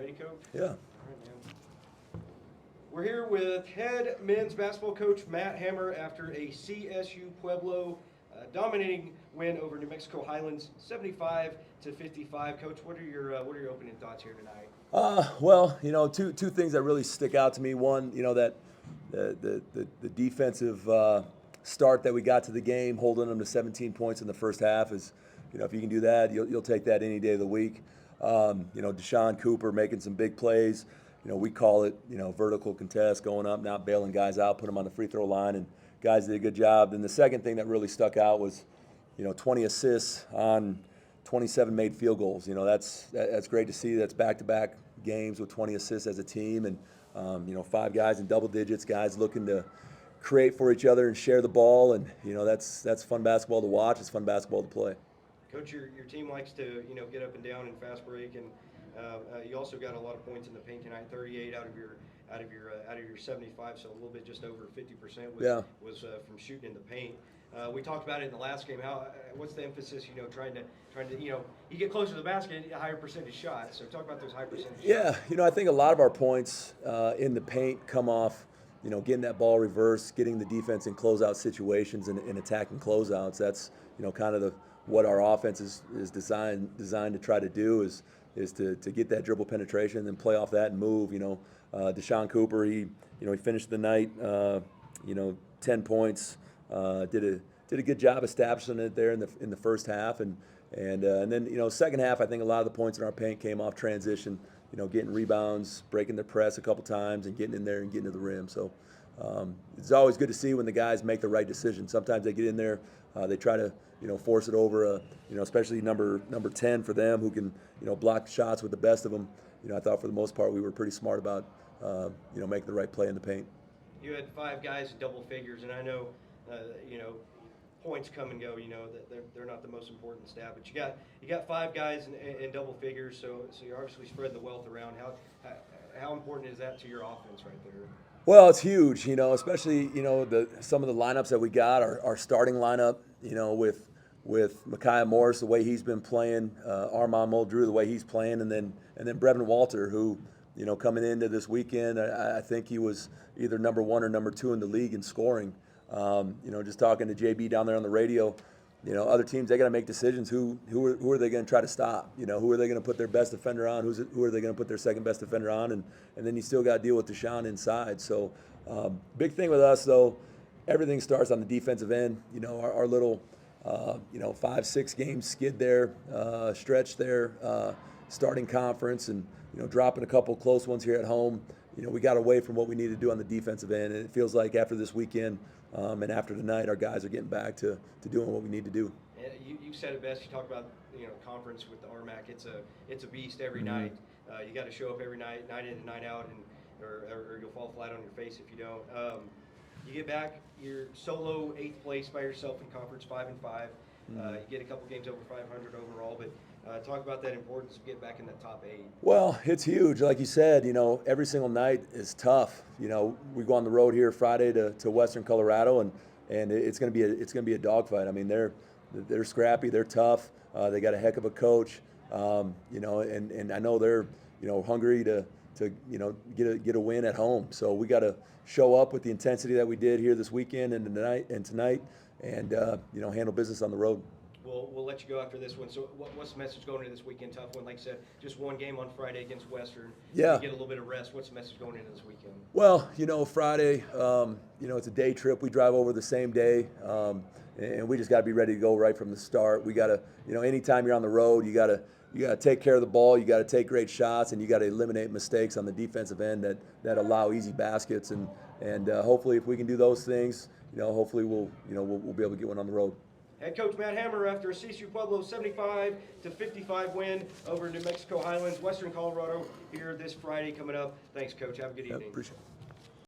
ready, Coach? Yeah. All right, man. We're here with head men's basketball coach Matt Hammer after a CSU Pueblo dominating win over New Mexico Highlands, 75-55. Coach, what are your opening thoughts here tonight? Well, two things that really stick out to me. One, that the defensive start that we got to the game, holding them to 17 points in the first half is, if you can do that, you'll take that any day of the week. Deshaun Cooper making some big plays. We call it, vertical contest, going up, not bailing guys out, put them on the free throw line, and guys did a good job. Then the second thing that really stuck out was, 20 assists on 27 made field goals. That's great to see. That's back-to-back games with 20 assists as a team, and 5 guys in double digits, guys looking to create for each other and share the ball, and that's fun basketball to watch. It's fun basketball to play. Coach, your team likes to get up and down in fast break, and you also got a lot of points in the paint tonight. 38 out of your 75, so a little bit just over 50% was from shooting in the paint. We talked about it in the last game. What's the emphasis? Trying to you get closer to the basket, a higher percentage shot. So talk about those high percentage shots. Yeah, I think a lot of our points in the paint come off, getting that ball reversed, getting the defense in closeout situations and attacking closeouts. That's kind of what our offense is designed to try to do is to get that dribble penetration and then play off that and move. Deshaun Cooper, he finished the night 10 points. Did a good job establishing it there in the first half, and then second half, I think a lot of the points in our paint came off transition, getting rebounds, breaking the press a couple times, and getting in there and getting to the rim. So it's always good to see when the guys make the right decision. Sometimes they get in there, they try to force it over, especially number 10 for them, who can block shots with the best of them. I thought for the most part we were pretty smart about making the right play in the paint. You had 5 guys in double figures, and I know points come and go. That they're not the most important stat, but you got 5 guys in double figures, so you're obviously spreading the wealth around. How important is that to your offense right there? Well, it's huge, especially some of the lineups that we got. Our starting lineup, with Micaiah Morris, the way he's been playing, Armand Muldrew, the way he's playing, and then Brevin Walter, who coming into this weekend, I think he was either number 1 or number 2 in the league in scoring. Just talking to JB down there on the radio, other teams, they got to make decisions. Who are they going to try to stop? Who are they going to put their best defender on? Who are they going to put their second best defender on? And then you still got to deal with Deshaun inside. So big thing with us, though, everything starts on the defensive end. Our little 5-6 game skid there, stretch there, starting conference, and dropping a couple close ones here at home. We got away from what we need to do on the defensive end, and it feels like after this weekend and after tonight, our guys are getting back to doing what we need to do. And you said it best. You talk about conference with the RMAC. It's a beast every night. You got to show up every night, night in and night out, or you'll fall flat on your face if you don't. You get back, you're solo 8th place by yourself in conference, 5-5. You get a couple games over 500 overall, but talk about that importance of getting back in the top 8. Well, it's huge. Like you said, every single night is tough. We go on the road here Friday to Western Colorado, and it's going to be a dogfight. I mean, they're scrappy, they're tough. They got a heck of a coach, and I know they're hungry to get a win at home. So we got to show up with the intensity that we did here this weekend and tonight, and handle business on the road. We'll let you go after this one. So what's the message going into this weekend? Tough one, like I said, just one game on Friday against Western. Yeah. You get a little bit of rest. What's the message going into this weekend? Well, Friday, it's a day trip. We drive over the same day, and we just got to be ready to go right from the start. We got to, anytime you're on the road, you got to take care of the ball. You got to take great shots, and you got to eliminate mistakes on the defensive end that allow easy baskets. And hopefully, if we can do those things, hopefully we'll be able to get one on the road. Head coach Matt Hammer after a CSU Pueblo 75-55 win over New Mexico Highlands, Western Colorado here this Friday coming up. Thanks, Coach. Have a good evening. Appreciate it.